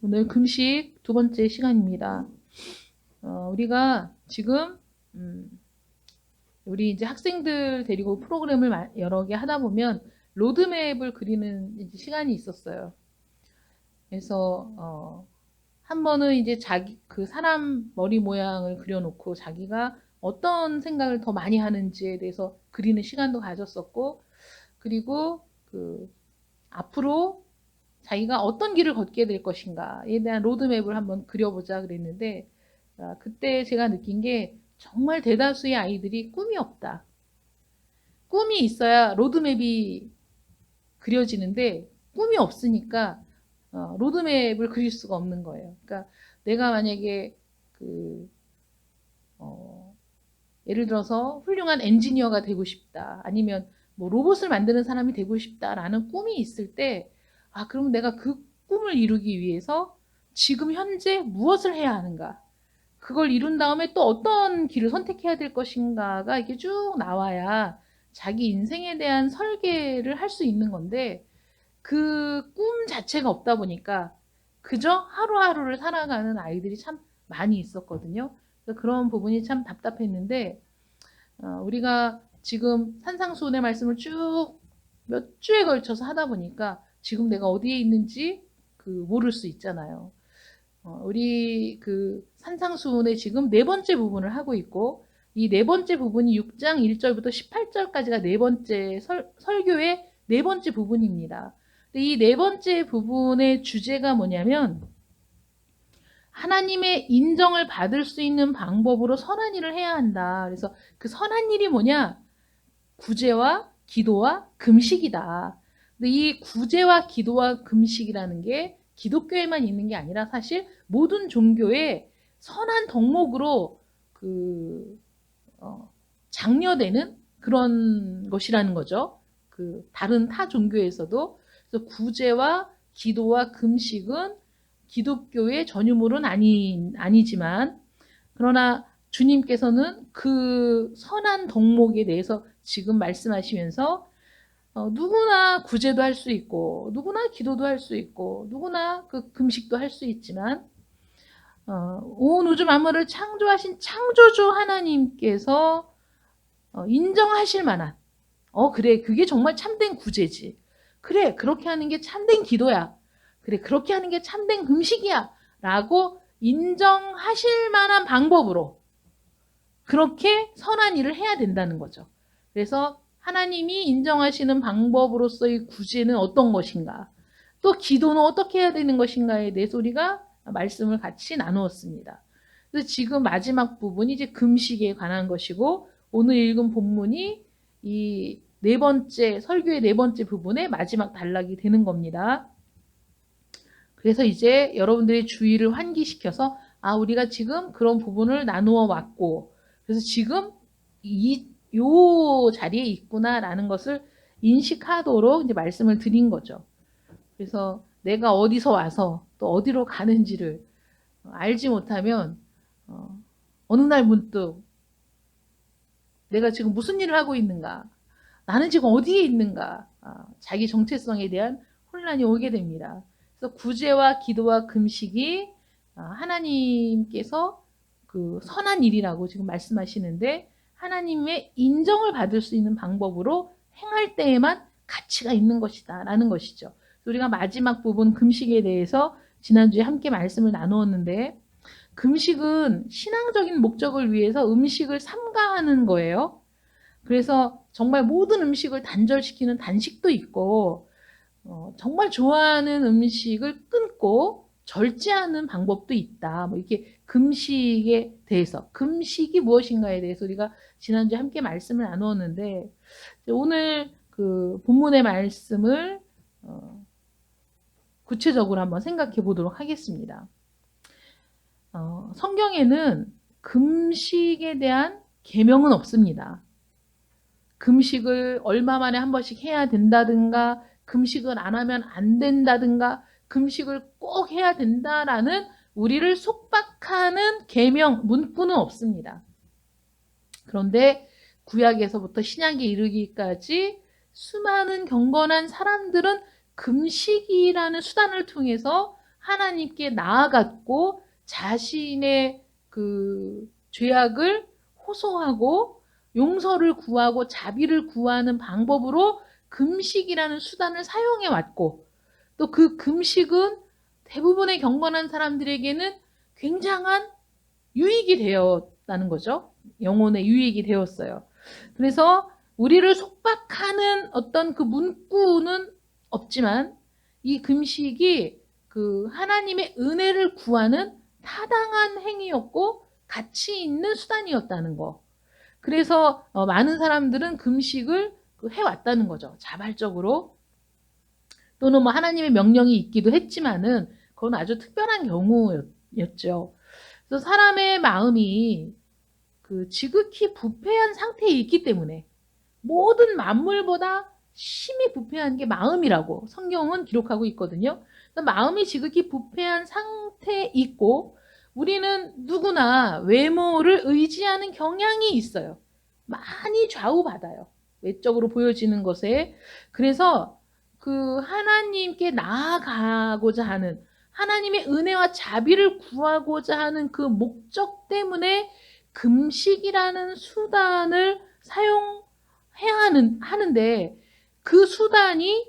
오늘 금식 두 번째 시간입니다. 우리가 지금 우리 이제 학생들 데리고 프로그램을 여러 개 하다 보면 로드맵을 그리는 이제 시간이 있었어요. 그래서 한 번은 이제 자기 그 사람 머리 모양을 그려놓고 자기가 어떤 생각을 더 많이 하는지에 대해서 그리는 시간도 가졌었고, 그리고 그 앞으로 자기가 어떤 길을 걷게 될 것인가에 대한 로드맵을 한번 그려보자 그랬는데, 그때 제가 느낀 게 정말 대다수의 아이들이 꿈이 없다. 꿈이 있어야 로드맵이 그려지는데 꿈이 없으니까 로드맵을 그릴 수가 없는 거예요. 그러니까 내가 만약에 그 예를 들어서 훌륭한 엔지니어가 되고 싶다. 아니면 뭐 로봇을 만드는 사람이 되고 싶다라는 꿈이 있을 때, 그럼 내가 그 꿈을 이루기 위해서 지금 현재 무엇을 해야 하는가? 그걸 이룬 다음에 또 어떤 길을 선택해야 될 것인가가 이렇게 쭉 나와야 자기 인생에 대한 설계를 할 수 있는 건데, 그 꿈 자체가 없다 보니까 그저 하루하루를 살아가는 아이들이 참 많이 있었거든요. 그래서 그런 부분이 참 답답했는데, 우리가 지금 산상수훈의 말씀을 쭉 몇 주에 걸쳐서 하다 보니까 지금 내가 어디에 있는지 모를 수 있잖아요. 우리 산상수훈의 지금 네 번째 부분을 하고 있고, 이 네 번째 부분이 6장 1절부터 18절까지가 네 번째 설교의 네 번째 부분입니다. 이 네 번째 부분의 주제가 뭐냐면, 하나님의 인정을 받을 수 있는 방법으로 선한 일을 해야 한다. 그래서 그 선한 일이 뭐냐? 구제와 기도와 금식이다. 근데 이 구제와 기도와 금식이라는 게 기독교에만 있는 게 아니라 사실 모든 종교의 선한 덕목으로 장려되는 그런 것이라는 거죠. 다른 타 종교에서도. 그래서 구제와 기도와 금식은 기독교의 전유물은 아니지만, 그러나 주님께서는 그 선한 덕목에 대해서 지금 말씀하시면서 누구나 구제도 할 수 있고, 누구나 기도도 할 수 있고, 누구나 금식도 할 수 있지만, 온 우주 만물을 창조하신 창조주 하나님께서 인정하실 만한, 그래, 그게 정말 참된 구제지. 그래, 그렇게 하는 게 참된 기도야. 그래, 그렇게 하는 게 참된 금식이야. 라고 인정하실 만한 방법으로 그렇게 선한 일을 해야 된다는 거죠. 그래서 하나님이 인정하시는 방법으로서의 구제는 어떤 것인가, 또 기도는 어떻게 해야 되는 것인가에 대해서 우리가 말씀을 같이 나누었습니다. 그래서 지금 마지막 부분이 이제 금식에 관한 것이고, 오늘 읽은 본문이 이 네 번째 설교의 네 번째 부분의 마지막 단락이 되는 겁니다. 그래서 이제 여러분들의 주의를 환기시켜서 우리가 지금 그런 부분을 나누어 왔고, 그래서 지금 요 자리에 있구나라는 것을 인식하도록 이제 말씀을 드린 거죠. 그래서 내가 어디서 와서 또 어디로 가는지를 알지 못하면 어느 날 문득 내가 지금 무슨 일을 하고 있는가, 나는 지금 어디에 있는가, 자기 정체성에 대한 혼란이 오게 됩니다. 그래서 구제와 기도와 금식이 하나님께서 그 선한 일이라고 지금 말씀하시는데, 하나님의 인정을 받을 수 있는 방법으로 행할 때에만 가치가 있는 것이다 라는 것이죠. 우리가 마지막 부분 금식에 대해서 지난주에 함께 말씀을 나누었는데, 금식은 신앙적인 목적을 위해서 음식을 삼가하는 거예요. 그래서 정말 모든 음식을 단절시키는 단식도 있고, 정말 좋아하는 음식을 끊고 절제하는 방법도 있다. 뭐 이렇게 금식에 대해서, 금식이 무엇인가에 대해서 우리가 지난주에 함께 말씀을 나누었는데, 오늘 본문의 말씀을 구체적으로 한번 생각해 보도록 하겠습니다. 성경에는 금식에 대한 계명은 없습니다. 금식을 얼마 만에 한 번씩 해야 된다든가, 금식을 안 하면 안 된다든가, 금식을 꼭 해야 된다라는 우리를 속박하는 계명, 문구는 없습니다. 그런데 구약에서부터 신약에 이르기까지 수많은 경건한 사람들은 금식이라는 수단을 통해서 하나님께 나아갔고 자신의 그 죄악을 호소하고 용서를 구하고 자비를 구하는 방법으로 금식이라는 수단을 사용해 왔고, 또 그 금식은 대부분의 경건한 사람들에게는 굉장한 유익이 되었다는 거죠. 영혼의 유익이 되었어요. 그래서 우리를 속박하는 어떤 그 문구는 없지만 이 금식이 그 하나님의 은혜를 구하는 타당한 행위였고 가치 있는 수단이었다는 거. 그래서 많은 사람들은 금식을 해왔다는 거죠. 자발적으로. 또는 뭐 하나님의 명령이 있기도 했지만은 그건 아주 특별한 경우였죠. 그래서 사람의 마음이 그 지극히 부패한 상태에 있기 때문에 모든 만물보다 심히 부패한 게 마음이라고 성경은 기록하고 있거든요. 마음이 지극히 부패한 상태에 있고 우리는 누구나 외모를 의지하는 경향이 있어요. 많이 좌우받아요. 외적으로 보여지는 것에. 그래서 그 하나님께 나아가고자 하는 하나님의 은혜와 자비를 구하고자 하는 그 목적 때문에 금식이라는 수단을 사용해야 하는데 그 수단이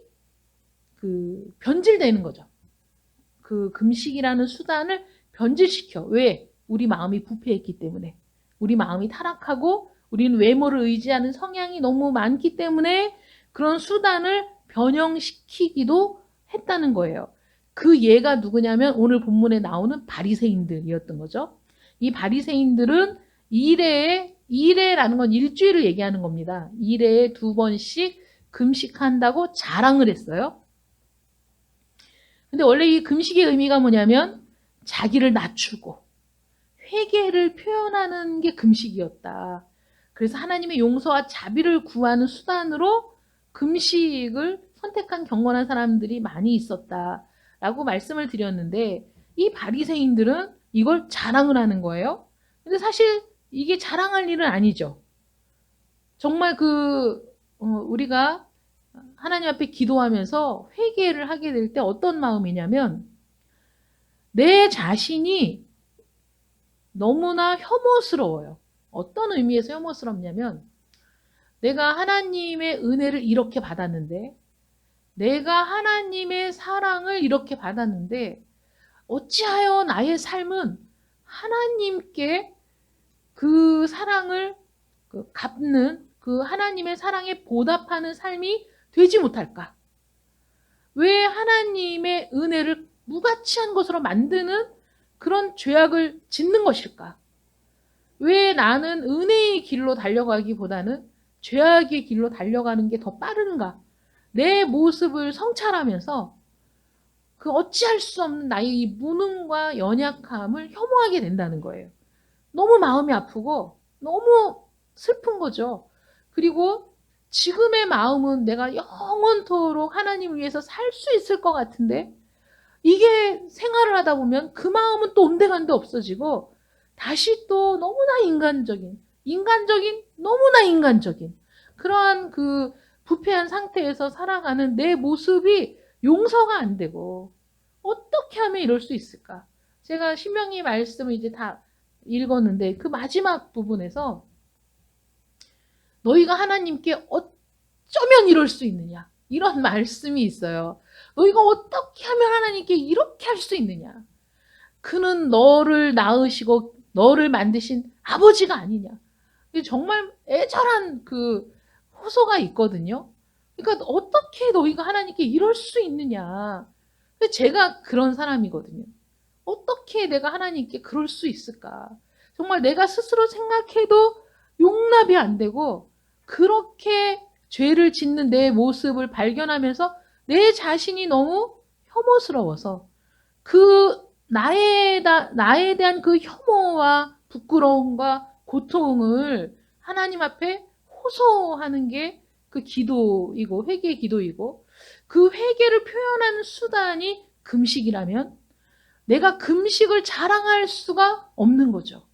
그 변질되는 거죠. 그 금식이라는 수단을 변질시켜. 왜? 우리 마음이 부패했기 때문에. 우리 마음이 타락하고 우리는 외모를 의지하는 성향이 너무 많기 때문에 그런 수단을 변형시키기도 했다는 거예요. 그 예가 누구냐면 오늘 본문에 나오는 바리새인들이었던 거죠. 이 바리새인들은 일회라는 건 일주일을 얘기하는 겁니다. 일회에 2번씩 금식한다고 자랑을 했어요. 근데 원래 이 금식의 의미가 뭐냐면 자기를 낮추고 회개를 표현하는 게 금식이었다. 그래서 하나님의 용서와 자비를 구하는 수단으로 금식을 선택한 경건한 사람들이 많이 있었다라고 말씀을 드렸는데 이 바리새인들은 이걸 자랑을 하는 거예요. 근데 사실 이게 자랑할 일은 아니죠. 정말 우리가 하나님 앞에 기도하면서 회개를 하게 될 때 어떤 마음이냐면 내 자신이 너무나 혐오스러워요. 어떤 의미에서 혐오스럽냐면 내가 하나님의 은혜를 이렇게 받았는데 내가 하나님의 사랑을 이렇게 받았는데 어찌하여 나의 삶은 하나님께 그 사랑을 갚는 그 하나님의 사랑에 보답하는 삶이 되지 못할까? 왜 하나님의 은혜를 무가치한 것으로 만드는 그런 죄악을 짓는 것일까? 왜 나는 은혜의 길로 달려가기보다는 죄악의 길로 달려가는 게 더 빠른가? 내 모습을 성찰하면서 그 어찌할 수 없는 나의 이 무능과 연약함을 혐오하게 된다는 거예요. 너무 마음이 아프고 너무 슬픈 거죠. 그리고 지금의 마음은 내가 영원토록 하나님을 위해서 살 수 있을 것 같은데 이게 생활을 하다 보면 그 마음은 또 온데간데 없어지고 다시 또 너무나 너무나 인간적인 그러한 그 부패한 상태에서 살아가는 내 모습이 용서가 안 되고 어떻게 하면 이럴 수 있을까? 제가 신명기 말씀을 이제 다 읽었는데 그 마지막 부분에서 너희가 하나님께 어쩌면 이럴 수 있느냐 이런 말씀이 있어요. 너희가 어떻게 하면 하나님께 이렇게 할 수 있느냐? 그는 너를 낳으시고 너를 만드신 아버지가 아니냐? 정말 애절한 그 호소가 있거든요. 그러니까 어떻게 너희가 하나님께 이럴 수 있느냐? 제가 그런 사람이거든요. 어떻게 내가 하나님께 그럴 수 있을까? 정말 내가 스스로 생각해도 용납이 안 되고 그렇게 죄를 짓는 내 모습을 발견하면서 내 자신이 너무 혐오스러워서 그 나에 대한 그 혐오와 부끄러움과 고통을 하나님 앞에 호소하는 게 그 기도이고 회개의 기도이고 그 회개를 표현하는 수단이 금식이라면 내가 금식을 자랑할 수가 없는 거죠.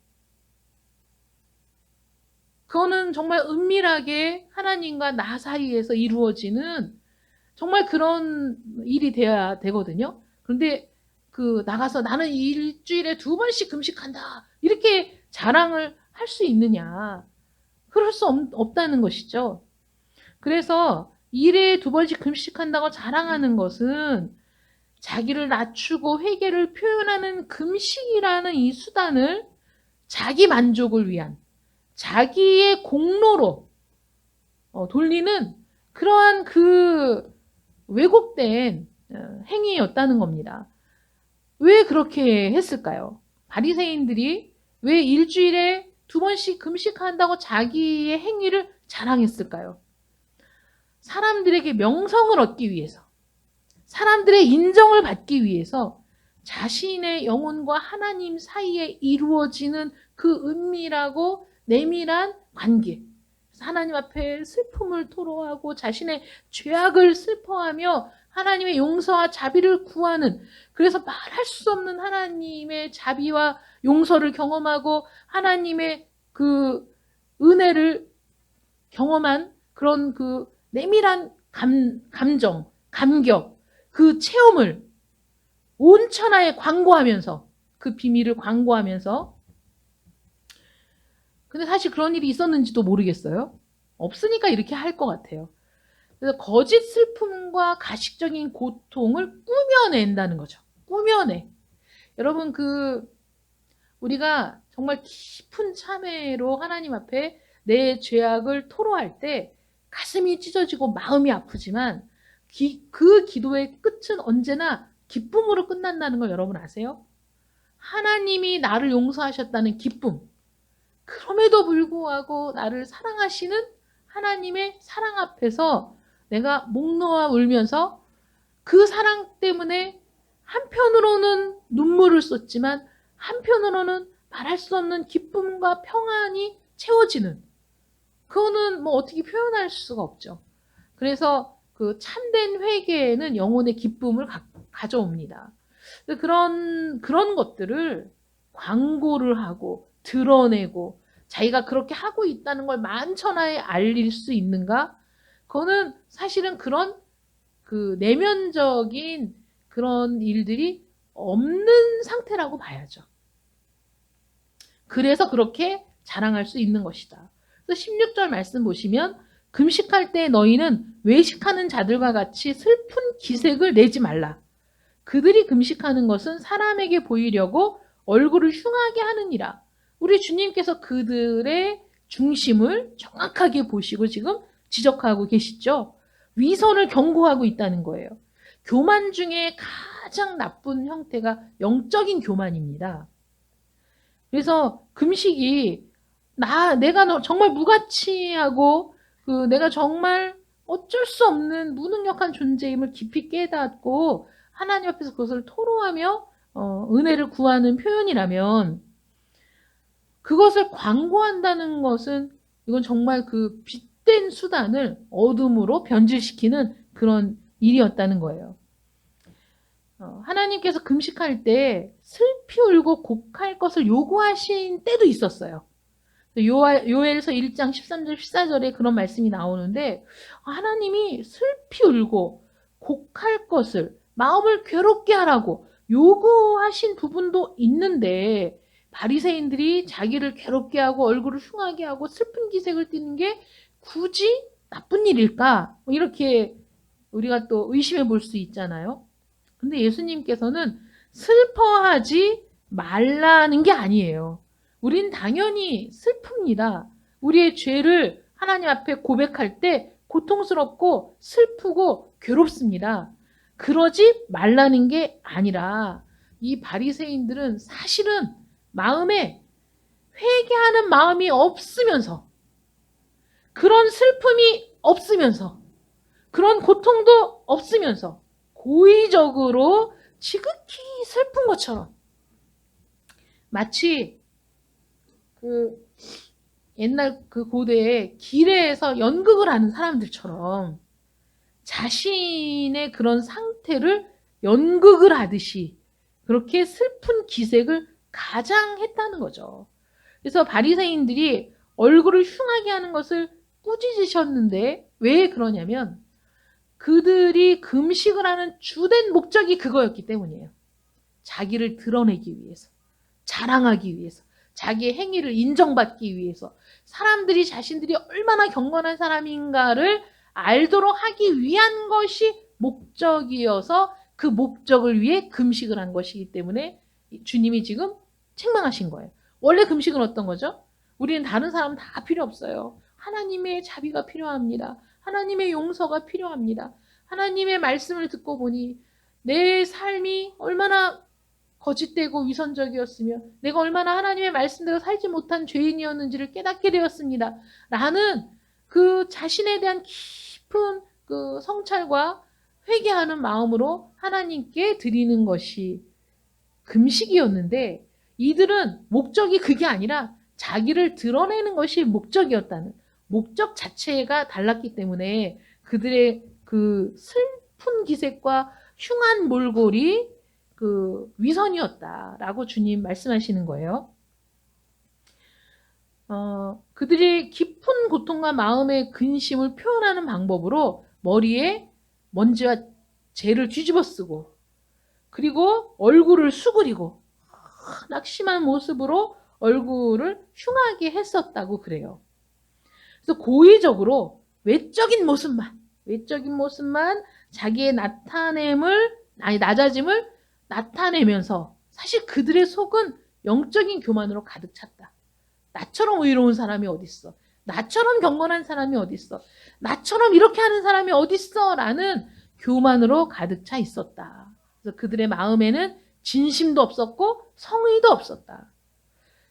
그거는 정말 은밀하게 하나님과 나 사이에서 이루어지는 정말 그런 일이 돼야 되거든요. 그런데 나가서 나는 일주일에 2번씩 금식한다. 이렇게 자랑을 할 수 있느냐. 그럴 수 없다는 것이죠. 그래서 일에 2번씩 금식한다고 자랑하는 것은 자기를 낮추고 회개를 표현하는 금식이라는 이 수단을 자기 만족을 위한 자기의 공로로 돌리는 그러한 왜곡된 행위였다는 겁니다. 왜 그렇게 했을까요? 바리새인들이 왜 일주일에 2번씩 금식한다고 자기의 행위를 자랑했을까요? 사람들에게 명성을 얻기 위해서, 사람들의 인정을 받기 위해서 자신의 영혼과 하나님 사이에 이루어지는 그 은밀하고 내밀한 관계, 하나님 앞에 슬픔을 토로하고 자신의 죄악을 슬퍼하며 하나님의 용서와 자비를 구하는, 그래서 말할 수 없는 하나님의 자비와 용서를 경험하고 하나님의 그 은혜를 경험한 그런 그 내밀한 감정, 감격, 그 체험을 온 천하에 광고하면서, 그 비밀을 광고하면서, 근데 사실 그런 일이 있었는지도 모르겠어요. 없으니까 이렇게 할 것 같아요. 그래서 거짓 슬픔과 가식적인 고통을 꾸며낸다는 거죠. 꾸며내. 여러분, 우리가 정말 깊은 참회로 하나님 앞에 내 죄악을 토로할 때 가슴이 찢어지고 마음이 아프지만 그 기도의 끝은 언제나 기쁨으로 끝난다는 걸 여러분 아세요? 하나님이 나를 용서하셨다는 기쁨. 그럼에도 불구하고 나를 사랑하시는 하나님의 사랑 앞에서 내가 목 놓아 울면서 그 사랑 때문에 한편으로는 눈물을 쏟지만 한편으로는 말할 수 없는 기쁨과 평안이 채워지는, 그거는 뭐 어떻게 표현할 수가 없죠. 그래서 그 참된 회개는 영혼의 기쁨을 가져옵니다. 그런 것들을 광고를 하고 드러내고 자기가 그렇게 하고 있다는 걸 만천하에 알릴 수 있는가? 그거는 사실은 그런 내면적인 그런 일들이 없는 상태라고 봐야죠. 그래서 그렇게 자랑할 수 있는 것이다. 그래서 16절 말씀 보시면 금식할 때 너희는 외식하는 자들과 같이 슬픈 기색을 내지 말라. 그들이 금식하는 것은 사람에게 보이려고 얼굴을 흉하게 하느니라. 우리 주님께서 그들의 중심을 정확하게 보시고 지금 지적하고 계시죠. 위선을 경고하고 있다는 거예요. 교만 중에 가장 나쁜 형태가 영적인 교만입니다. 그래서 금식이 내가 정말 무가치하고 내가 정말 어쩔 수 없는 무능력한 존재임을 깊이 깨닫고 하나님 앞에서 그것을 토로하며 은혜를 구하는 표현이라면, 그것을 광고한다는 것은 이건 정말 그 빛된 수단을 어둠으로 변질시키는 그런 일이었다는 거예요. 하나님께서 금식할 때 슬피 울고 곡할 것을 요구하신 때도 있었어요. 요엘서 1장 13절 14절에 그런 말씀이 나오는데, 하나님이 슬피 울고 곡할 것을, 마음을 괴롭게 하라고 요구하신 부분도 있는데 바리새인들이 자기를 괴롭게 하고 얼굴을 흉하게 하고 슬픈 기색을 띠는 게 굳이 나쁜 일일까? 이렇게 우리가 또 의심해 볼 수 있잖아요. 근데 예수님께서는 슬퍼하지 말라는 게 아니에요. 우린 당연히 슬픕니다. 우리의 죄를 하나님 앞에 고백할 때 고통스럽고 슬프고 괴롭습니다. 그러지 말라는 게 아니라 이 바리새인들은 사실은 마음에 회개하는 마음이 없으면서, 그런 슬픔이 없으면서, 그런 고통도 없으면서 고의적으로 지극히 슬픈 것처럼, 마치 옛날 고대에 길에서 연극을 하는 사람들처럼 자신의 그런 상태를 연극을 하듯이 그렇게 슬픈 기색을 가장했다는 거죠. 그래서 바리새인들이 얼굴을 흉하게 하는 것을 꾸짖으셨는데 왜 그러냐면 그들이 금식을 하는 주된 목적이 그거였기 때문이에요. 자기를 드러내기 위해서, 자랑하기 위해서, 자기의 행위를 인정받기 위해서, 사람들이 자신들이 얼마나 경건한 사람인가를 알도록 하기 위한 것이 목적이어서 그 목적을 위해 금식을 한 것이기 때문에 주님이 지금 책망하신 거예요. 원래 금식은 어떤 거죠? 우리는 다른 사람 다 필요 없어요. 하나님의 자비가 필요합니다. 하나님의 용서가 필요합니다. 하나님의 말씀을 듣고 보니 내 삶이 얼마나 거짓되고 위선적이었으며 내가 얼마나 하나님의 말씀대로 살지 못한 죄인이었는지를 깨닫게 되었습니다. 라는 그 자신에 대한 깊은 그 성찰과 회개하는 마음으로 하나님께 드리는 것이 금식이었는데 이들은 목적이 그게 아니라 자기를 드러내는 것이 목적이었다는 목적 자체가 달랐기 때문에 그들의 그 슬픈 기색과 흉한 몰골이 그 위선이었다라고 주님 말씀하시는 거예요. 그들이 깊은 고통과 마음의 근심을 표현하는 방법으로 머리에 먼지와 재를 뒤집어 쓰고 그리고 얼굴을 수그리고 낙심한 모습으로 얼굴을 흉하게 했었다고 그래요. 그래서 고의적으로 외적인 모습만 자기의 낮아짐을 나타내면서 사실 그들의 속은 영적인 교만으로 가득 찼다. 나처럼 의로운 사람이 어딨어? 나처럼 경건한 사람이 어딨어? 나처럼 이렇게 하는 사람이 어딨어? 라는 교만으로 가득 차 있었다. 그래서 그들의 마음에는 진심도 없었고 성의도 없었다.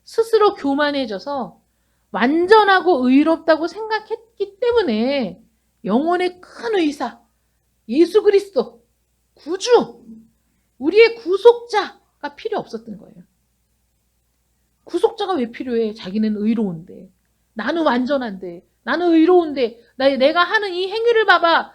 스스로 교만해져서 완전하고 의롭다고 생각했기 때문에 영혼의 큰 의사, 예수 그리스도, 구주, 우리의 구속자가 필요 없었던 거예요. 구속자가 왜 필요해? 자기는 의로운데. 나는 완전한데. 나는 의로운데. 내가 하는 이 행위를 봐봐.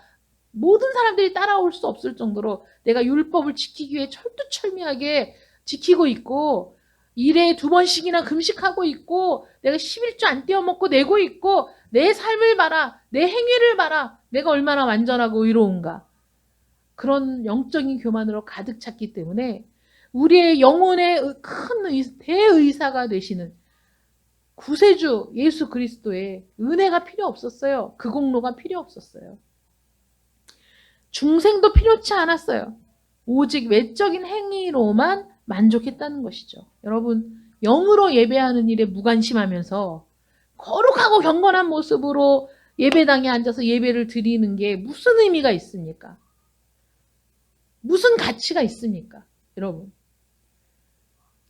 모든 사람들이 따라올 수 없을 정도로 내가 율법을 지키기 위해 철두철미하게 지키고 있고 일에 2번씩이나 금식하고 있고 내가 11조 안 떼어먹고 내고 있고 내 삶을 봐라. 내 행위를 봐라. 내가 얼마나 완전하고 의로운가. 그런 영적인 교만으로 가득 찼기 때문에 우리의 영혼의 큰 대의사가 되시는 구세주 예수 그리스도의 은혜가 필요 없었어요. 그 공로가 필요 없었어요. 중생도 필요치 않았어요. 오직 외적인 행위로만 만족했다는 것이죠. 여러분, 영으로 예배하는 일에 무관심하면서 거룩하고 경건한 모습으로 예배당에 앉아서 예배를 드리는 게 무슨 의미가 있습니까? 무슨 가치가 있습니까? 여러분.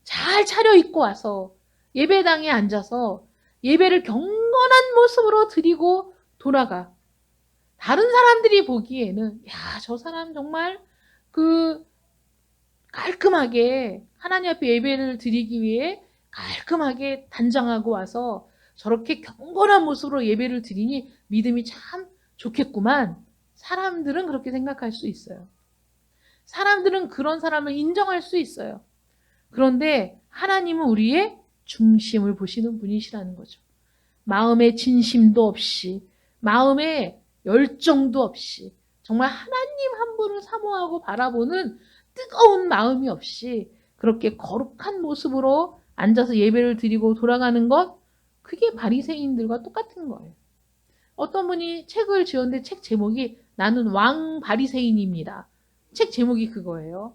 잘 차려입고 와서 예배당에 앉아서 예배를 경건한 모습으로 드리고 돌아가. 다른 사람들이 보기에는 야, 저 사람 정말 그 깔끔하게 하나님 앞에 예배를 드리기 위해 깔끔하게 단장하고 와서 저렇게 경건한 모습으로 예배를 드리니 믿음이 참 좋겠구만. 사람들은 그렇게 생각할 수 있어요. 사람들은 그런 사람을 인정할 수 있어요. 그런데 하나님은 우리의 중심을 보시는 분이시라는 거죠. 마음에 진심도 없이, 마음에 열정도 없이, 정말 하나님 한 분을 사모하고 바라보는 뜨거운 마음이 없이 그렇게 거룩한 모습으로 앉아서 예배를 드리고 돌아가는 것, 그게 바리새인들과 똑같은 거예요. 어떤 분이 책을 지었는데 책 제목이 나는 왕 바리새인입니다. 책 제목이 그거예요.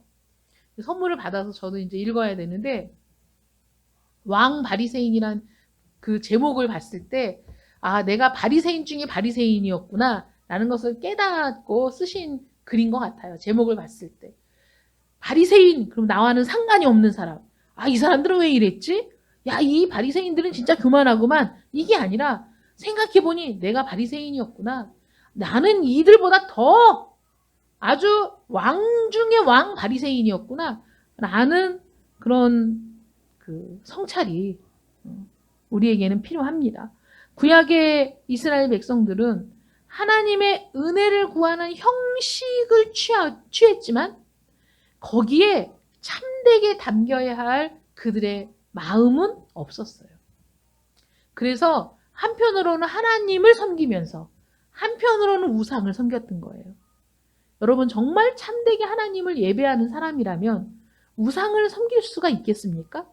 선물을 받아서 저도 이제 읽어야 되는데 왕 바리새인이란 그 제목을 봤을 때 아, 내가 바리새인 중에 바리새인이었구나 라는 것을 깨닫고 쓰신 글인 것 같아요. 제목을 봤을 때. 바리새인, 그럼 나와는 상관이 없는 사람. 아, 이 사람들은 왜 이랬지? 야, 이 바리새인들은 진짜 교만하구만. 이게 아니라 생각해보니 내가 바리새인이었구나. 나는 이들보다 더 아주 왕 중에 왕 바리새인이었구나. 라는 그런 그 성찰이 우리에게는 필요합니다. 구약의 이스라엘 백성들은 하나님의 은혜를 구하는 형식을 취했지만 거기에 참되게 담겨야 할 그들의 마음은 없었어요. 그래서 한편으로는 하나님을 섬기면서 한편으로는 우상을 섬겼던 거예요. 여러분 정말 참되게 하나님을 예배하는 사람이라면 우상을 섬길 수가 있겠습니까?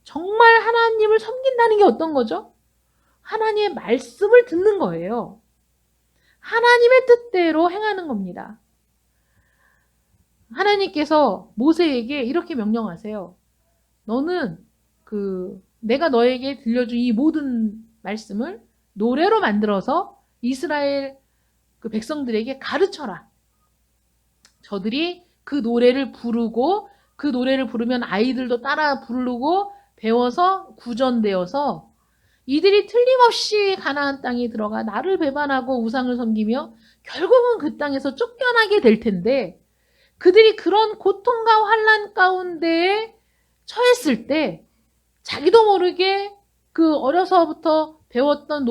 정말 하나님을 섬긴다는 게 어떤 거죠? 하나님의 말씀을 듣는 거예요. 하나님의 뜻대로 행하는 겁니다. 하나님께서 모세에게 이렇게 명령하세요. 너는 내가 너에게 들려준 이 모든 말씀을 노래로 만들어서 이스라엘 백성들에게 가르쳐라. 저들이 그 노래를 부르고 그 노래를 부르면 아이들도 따라 부르고 배워서 구전되어서 이들이 틀림없이 가나안 땅에 들어가 나를 배반하고 우상을 섬기며 결국은 그 땅에서 쫓겨나게 될 텐데 그들이 그런 고통과 환난 가운데에 처했을 때 자기도 모르게 그 어려서부터 배웠던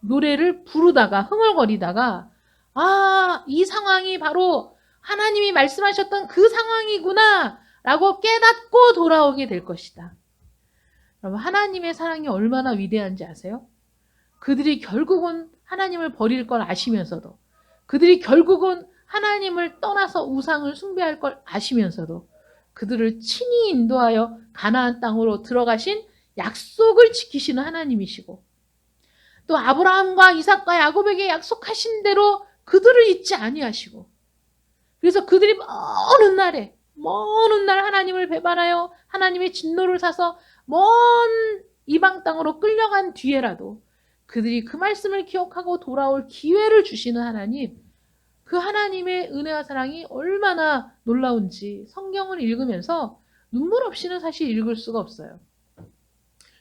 노래를 부르다가 흥얼거리다가 이 상황이 바로 하나님이 말씀하셨던 그 상황이구나 라고 깨닫고 돌아오게 될 것이다. 여러분, 하나님의 사랑이 얼마나 위대한지 아세요? 그들이 결국은 하나님을 버릴 걸 아시면서도 그들이 결국은 하나님을 떠나서 우상을 숭배할 걸 아시면서도 그들을 친히 인도하여 가나안 땅으로 들어가신 약속을 지키시는 하나님이시고 또 아브라함과 이삭과 야곱에게 약속하신 대로 그들을 잊지 아니하시고 그래서 그들이 먼 날 하나님을 배반하여 하나님의 진노를 사서 먼 이방 땅으로 끌려간 뒤에라도 그들이 그 말씀을 기억하고 돌아올 기회를 주시는 하나님, 그 하나님의 은혜와 사랑이 얼마나 놀라운지 성경을 읽으면서 눈물 없이는 사실 읽을 수가 없어요.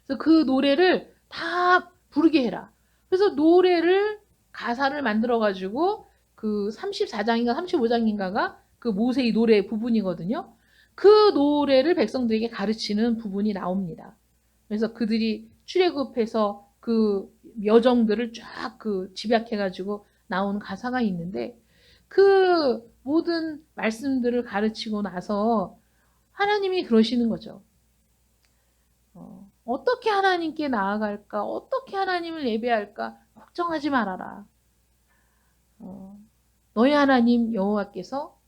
그래서 그 노래를 다 부르게 해라. 그래서 노래를 가사를 만들어가지고 그 34장인가 35장인가가 그 모세의 노래 부분이거든요. 그 노래를 백성들에게 가르치는 부분이 나옵니다. 그래서 그들이 출애굽해서 그 여정들을 쫙 집약해가지고 나온 가사가 있는데 그 모든 말씀들을 가르치고 나서 하나님이 그러시는 거죠. 어떻게 하나님께 나아갈까? 어떻게 하나님을 예배할까? 걱정하지 말아라. 너희 하나님 여호와께서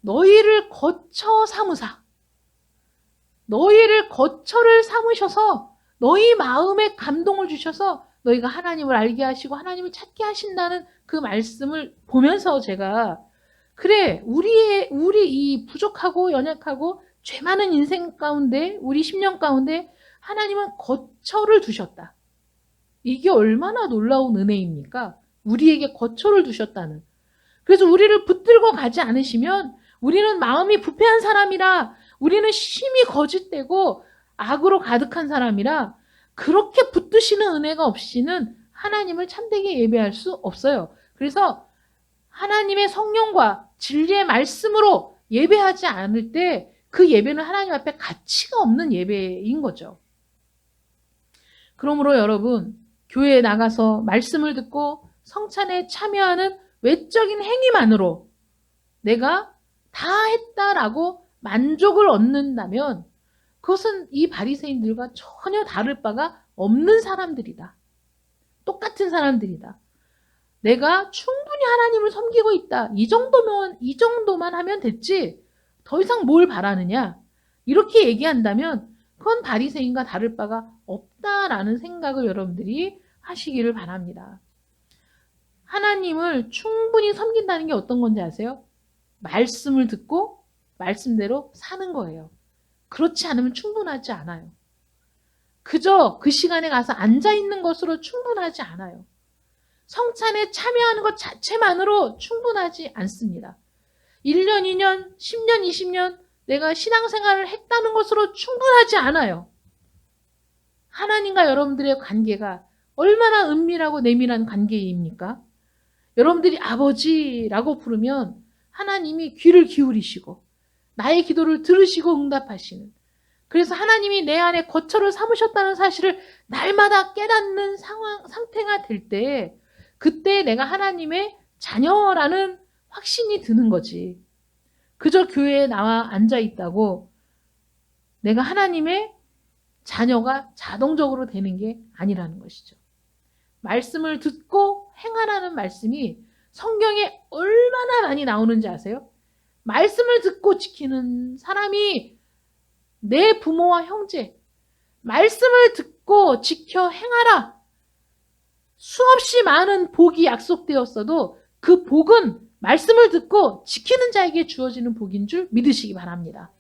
너희를 거처 삼으사 너희를 거처를 삼으셔서 너희 마음에 감동을 주셔서 너희가 하나님을 알게 하시고 하나님을 찾게 하신다는 그 말씀을 보면서 제가 그래 우리 이 부족하고 연약하고 죄 많은 인생 가운데 우리 10년 가운데 하나님은 거처를 두셨다. 이게 얼마나 놀라운 은혜입니까? 우리에게 거처를 두셨다는. 그래서 우리를 붙들고 가지 않으시면 우리는 마음이 부패한 사람이라 우리는 심히 거짓되고 악으로 가득한 사람이라 그렇게 붙드시는 은혜가 없이는 하나님을 참되게 예배할 수 없어요. 그래서 하나님의 성령과 진리의 말씀으로 예배하지 않을 때 그 예배는 하나님 앞에 가치가 없는 예배인 거죠. 그러므로 여러분, 교회에 나가서 말씀을 듣고 성찬에 참여하는 외적인 행위만으로 내가 다 했다라고 만족을 얻는다면 그것은 이 바리새인들과 전혀 다를 바가 없는 사람들이다. 똑같은 사람들이다. 내가 충분히 하나님을 섬기고 있다. 이 정도만 하면 됐지. 더 이상 뭘 바라느냐? 이렇게 얘기한다면 그건 바리새인과 다를 바가 없다라는 생각을 여러분들이 하시기를 바랍니다. 하나님을 충분히 섬긴다는 게 어떤 건지 아세요? 말씀을 듣고 말씀대로 사는 거예요. 그렇지 않으면 충분하지 않아요. 그저 그 시간에 가서 앉아있는 것으로 충분하지 않아요. 성찬에 참여하는 것 자체만으로 충분하지 않습니다. 1년, 2년, 10년, 20년 내가 신앙생활을 했다는 것으로 충분하지 않아요. 하나님과 여러분들의 관계가 얼마나 은밀하고 내밀한 관계입니까? 여러분들이 아버지라고 부르면 하나님이 귀를 기울이시고 나의 기도를 들으시고 응답하시는, 그래서 하나님이 내 안에 거처를 삼으셨다는 사실을 날마다 깨닫는 상태가 될 때 그때 내가 하나님의 자녀라는 확신이 드는 거지. 그저 교회에 나와 앉아 있다고 내가 하나님의 자녀가 자동적으로 되는 게 아니라는 것이죠. 말씀을 듣고 행하라는 말씀이 성경에 얼마나 많이 나오는지 아세요? 말씀을 듣고 지키는 사람이 내 부모와 형제, 말씀을 듣고 지켜 행하라. 수없이 많은 복이 약속되었어도 그 복은 말씀을 듣고 지키는 자에게 주어지는 복인 줄 믿으시기 바랍니다.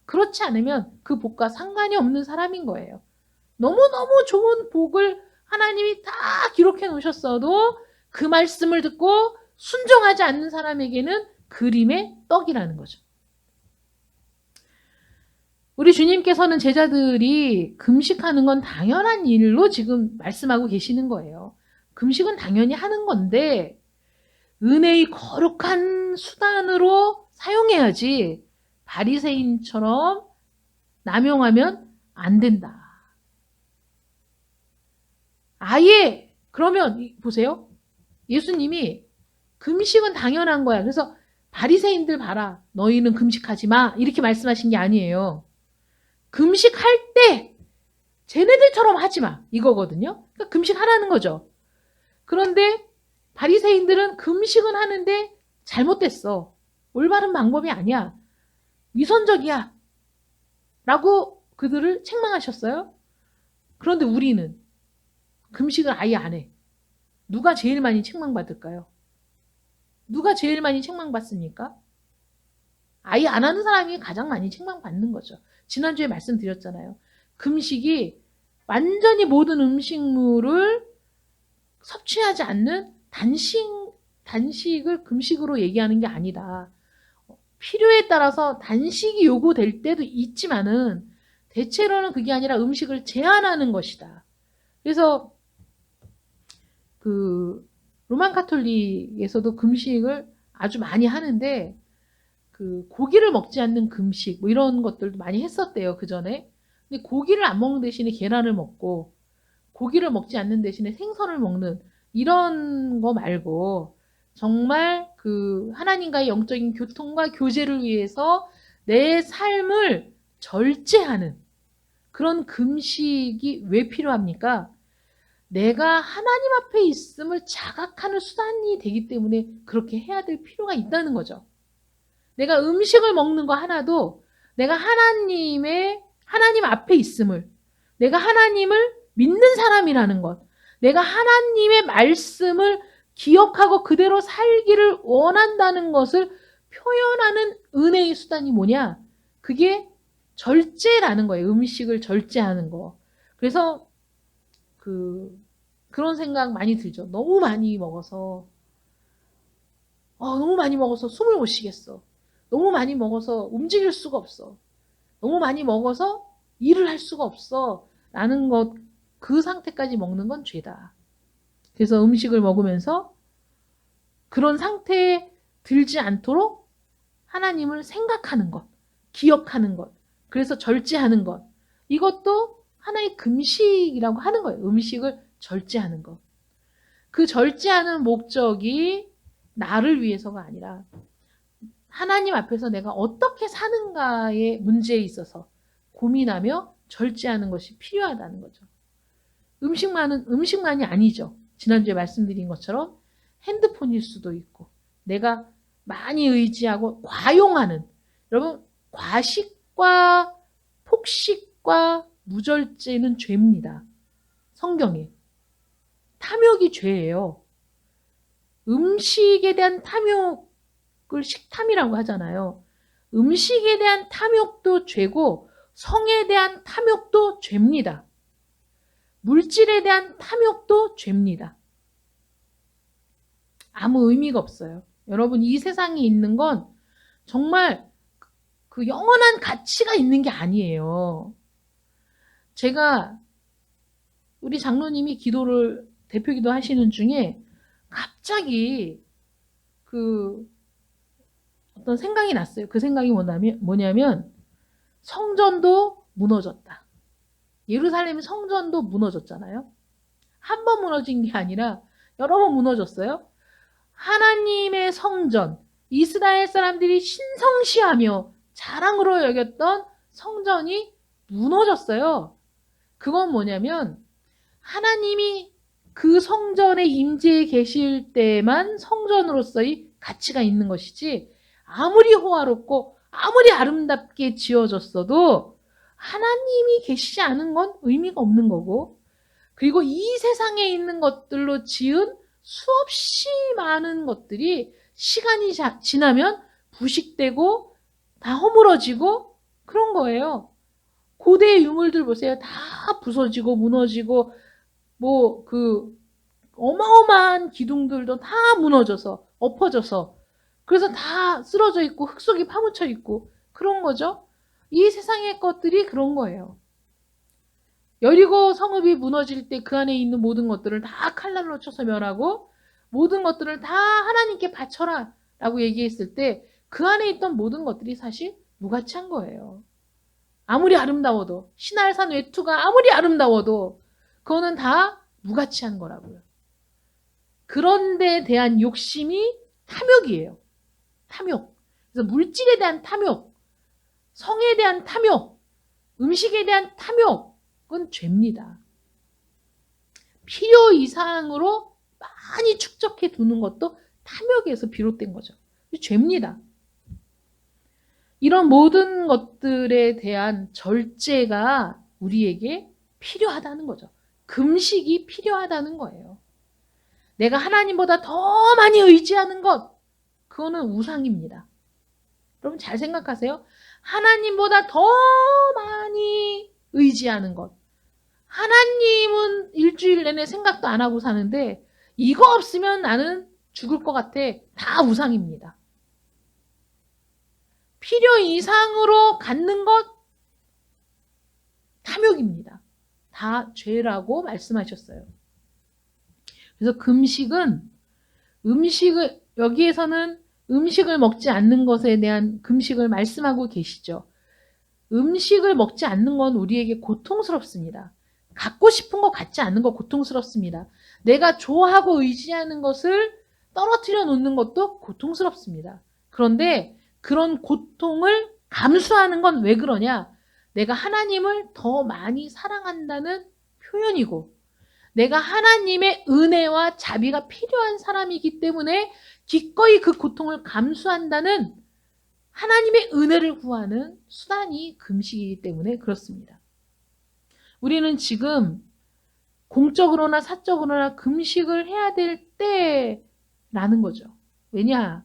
그렇지 않으면 그 복과 상관이 없는 사람인 거예요. 너무너무 좋은 복을 하나님이 다 기록해 놓으셨어도 그 말씀을 듣고 순종하지 않는 사람에게는 그림의 떡이라는 거죠. 우리 주님께서는 제자들이 금식하는 건 당연한 일로 지금 말씀하고 계시는 거예요. 금식은 당연히 하는 건데 은혜의 거룩한 수단으로 사용해야지 바리새인처럼 남용하면 안 된다. 아예 그러면 보세요. 예수님이 금식은 당연한 거야. 그래서 바리새인들 봐라. 너희는 금식하지 마. 이렇게 말씀하신 게 아니에요. 금식할 때 쟤네들처럼 하지 마. 이거거든요. 그러니까 금식하라는 거죠. 그런데 바리새인들은 금식은 하는데 잘못됐어. 올바른 방법이 아니야. 위선적이야. 라고 그들을 책망하셨어요. 그런데 우리는 금식을 아예 안 해. 누가 제일 많이 책망받을까요? 누가 제일 많이 책망받습니까? 아예 안 하는 사람이 가장 많이 책망받는 거죠. 지난주에 말씀드렸잖아요. 금식이 완전히 모든 음식물을 섭취하지 않는 단식을 금식으로 얘기하는 게 아니다. 필요에 따라서 단식이 요구될 때도 있지만은 대체로는 그게 아니라 음식을 제한하는 것이다. 그래서 그 로만 가톨릭에서도 금식을 아주 많이 하는데 그 고기를 먹지 않는 금식 뭐 이런 것들도 많이 했었대요. 그 전에. 근데 고기를 안 먹는 대신에 계란을 먹고 고기를 먹지 않는 대신에 생선을 먹는 이런 거 말고 정말 그 하나님과의 영적인 교통과 교제를 위해서 내 삶을 절제하는 그런 금식이 왜 필요합니까? 내가 하나님 앞에 있음을 자각하는 수단이 되기 때문에 그렇게 해야 될 필요가 있다는 거죠. 내가 음식을 먹는 거 하나도 내가 하나님 앞에 있음을, 내가 하나님을 믿는 사람이라는 것, 내가 하나님의 말씀을 기억하고 그대로 살기를 원한다는 것을 표현하는 은혜의 수단이 뭐냐? 그게 절제라는 거예요. 음식을 절제하는 거. 그래서 그런 생각 많이 들죠. 너무 많이 먹어서 숨을 못 쉬겠어. 너무 많이 먹어서 움직일 수가 없어. 너무 많이 먹어서 일을 할 수가 없어. 라는 것, 그 상태까지 먹는 건 죄다. 그래서 음식을 먹으면서 그런 상태에 들지 않도록 하나님을 생각하는 것, 기억하는 것, 그래서 절제하는 것, 이것도 하나의 금식이라고 하는 거예요. 음식을 절제하는 것. 그 절제하는 목적이 나를 위해서가 아니라 하나님 앞에서 내가 어떻게 사는가의 문제에 있어서 고민하며 절제하는 것이 필요하다는 거죠. 음식만이 아니죠. 지난주에 말씀드린 것처럼 핸드폰일 수도 있고 내가 많이 의지하고 과용하는, 여러분 과식과 폭식과 무절제는 죄입니다. 성경에. 탐욕이 죄예요. 음식에 대한 탐욕을 식탐이라고 하잖아요. 음식에 대한 탐욕도 죄고 성에 대한 탐욕도 죄입니다. 물질에 대한 탐욕도 죄입니다. 아무 의미가 없어요. 여러분, 이 세상에 있는 건 정말 그 영원한 가치가 있는 게 아니에요. 제가 우리 장로님이 기도를 대표 기도 하시는 중에 갑자기 그 어떤 생각이 났어요. 그 생각이 뭐냐면 성전도 무너졌다. 예루살렘 성전도 무너졌잖아요. 한 번 무너진 게 아니라 여러 번 무너졌어요. 하나님의 성전, 이스라엘 사람들이 신성시하며 자랑으로 여겼던 성전이 무너졌어요. 그건 뭐냐면 하나님이 그 성전에 임재해 계실 때만 성전으로서의 가치가 있는 것이지 아무리 호화롭고 아무리 아름답게 지어졌어도 하나님이 계시지 않은 건 의미가 없는 거고, 그리고 이 세상에 있는 것들로 지은 수없이 많은 것들이 시간이 지나면 부식되고 다 허물어지고 그런 거예요. 고대의 유물들 보세요. 다 부서지고 무너지고 뭐 그 어마어마한 기둥들도 다 무너져서 엎어져서 그래서 다 쓰러져 있고 흙 속에 파묻혀 있고 그런 거죠. 이 세상의 것들이 그런 거예요. 여리고 성읍이 무너질 때 그 안에 있는 모든 것들을 다 칼날로 쳐서 멸하고 모든 것들을 다 하나님께 바쳐라 라고 얘기했을 때 그 안에 있던 모든 것들이 사실 무가치한 거예요. 아무리 아름다워도 신할산 외투가 아무리 아름다워도 그거는 다 무가치한 거라고요. 그런 데에 대한 욕심이 탐욕이에요. 탐욕. 그래서 물질에 대한 탐욕, 성에 대한 탐욕, 음식에 대한 탐욕은 죄입니다. 필요 이상으로 많이 축적해 두는 것도 탐욕에서 비롯된 거죠. 죄입니다. 이런 모든 것들에 대한 절제가 우리에게 필요하다는 거죠. 금식이 필요하다는 거예요. 내가 하나님보다 더 많이 의지하는 것, 그거는 우상입니다. 여러분 잘 생각하세요. 하나님보다 더 많이 의지하는 것. 하나님은 일주일 내내 생각도 안 하고 사는데 이거 없으면 나는 죽을 것 같아. 다 우상입니다. 필요 이상으로 갖는 것 탐욕입니다. 다 죄라고 말씀하셨어요. 그래서 금식은 여기에서는 음식을 먹지 않는 것에 대한 금식을 말씀하고 계시죠. 음식을 먹지 않는 건 우리에게 고통스럽습니다. 갖고 싶은 거 갖지 않는 거 고통스럽습니다. 내가 좋아하고 의지하는 것을 떨어뜨려 놓는 것도 고통스럽습니다. 그런데 그런 고통을 감수하는 건 왜 그러냐? 내가 하나님을 더 많이 사랑한다는 표현이고 내가 하나님의 은혜와 자비가 필요한 사람이기 때문에 기꺼이 그 고통을 감수한다는 하나님의 은혜를 구하는 수단이 금식이기 때문에 그렇습니다. 우리는 지금 공적으로나 사적으로나 금식을 해야 될 때라는 거죠. 왜냐?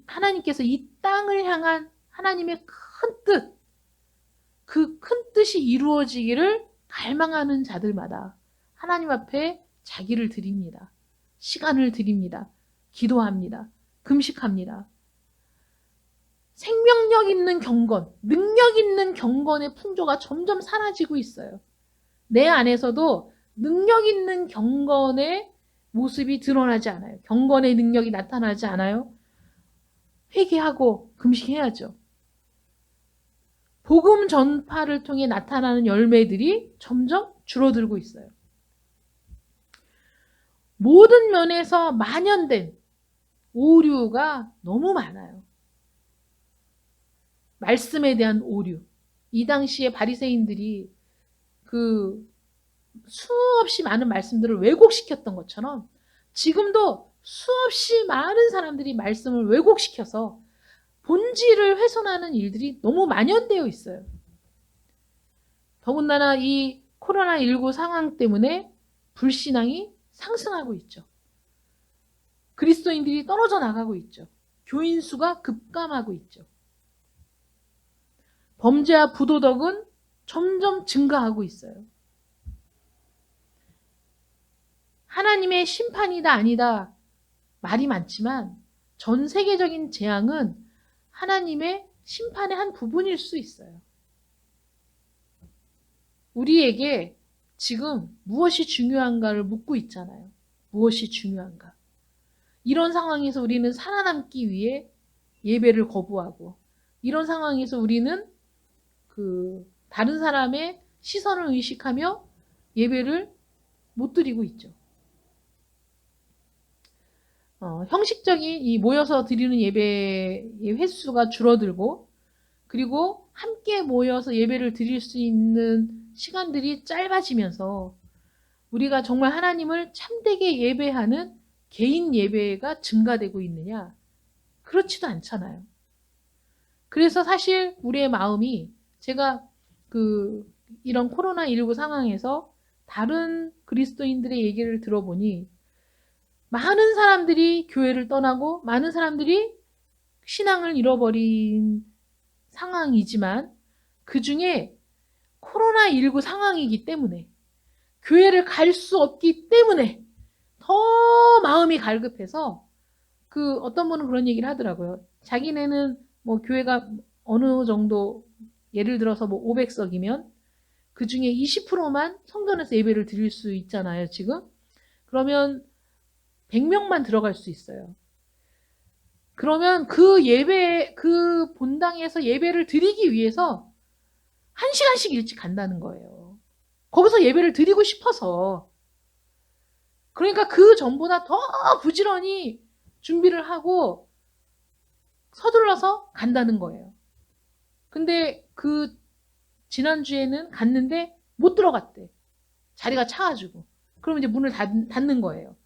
하나님께서 이 땅을 향한 하나님의 큰 뜻, 그 큰 뜻이 이루어지기를 갈망하는 자들마다 하나님 앞에 자기를 드립니다. 시간을 드립니다. 기도합니다. 금식합니다. 생명력 있는 경건, 능력 있는 경건의 풍조가 점점 사라지고 있어요. 내 안에서도 능력 있는 경건의 모습이 드러나지 않아요. 경건의 능력이 나타나지 않아요. 회개하고 금식해야죠. 복음 전파를 통해 나타나는 열매들이 점점 줄어들고 있어요. 모든 면에서 만연된 오류가 너무 많아요. 말씀에 대한 오류. 이 당시에 바리새인들이 그 수없이 많은 말씀들을 왜곡시켰던 것처럼 지금도 수없이 많은 사람들이 말씀을 왜곡시켜서 본질을 훼손하는 일들이 너무 만연되어 있어요. 더군다나 이 코로나19 상황 때문에 불신앙이 상승하고 있죠. 그리스도인들이 떨어져 나가고 있죠. 교인 수가 급감하고 있죠. 범죄와 부도덕은 점점 증가하고 있어요. 하나님의 심판이다 아니다 말이 많지만 전 세계적인 재앙은 하나님의 심판의 한 부분일 수 있어요. 우리에게 지금 무엇이 중요한가를 묻고 있잖아요. 무엇이 중요한가. 이런 상황에서 우리는 살아남기 위해 예배를 거부하고 이런 상황에서 우리는 다른 사람의 시선을 의식하며 예배를 못 드리고 있죠. 형식적인 이 모여서 드리는 예배의 횟수가 줄어들고 그리고 함께 모여서 예배를 드릴 수 있는 시간들이 짧아지면서 우리가 정말 하나님을 참되게 예배하는 개인 예배가 증가되고 있느냐? 그렇지도 않잖아요. 그래서 사실 우리의 마음이 제가 이런 코로나19 상황에서 다른 그리스도인들의 얘기를 들어보니 많은 사람들이 교회를 떠나고 많은 사람들이 신앙을 잃어버린 상황이지만 그 중에 코로나19 상황이기 때문에 교회를 갈 수 없기 때문에 더 마음이 갈급해서 어떤 분은 그런 얘기를 하더라고요. 자기네는 뭐 교회가 어느 정도 예를 들어서 뭐 500석이면 그 중에 20%만 성전에서 예배를 드릴 수 있잖아요, 지금. 그러면 100명만 들어갈 수 있어요. 그러면 그 본당에서 예배를 드리기 위해서 1시간씩 일찍 간다는 거예요. 거기서 예배를 드리고 싶어서. 그러니까 그 전보다 더 부지런히 준비를 하고 서둘러서 간다는 거예요. 근데 지난주에는 갔는데 못 들어갔대. 자리가 차가지고. 그럼 이제 문을 닫는 거예요.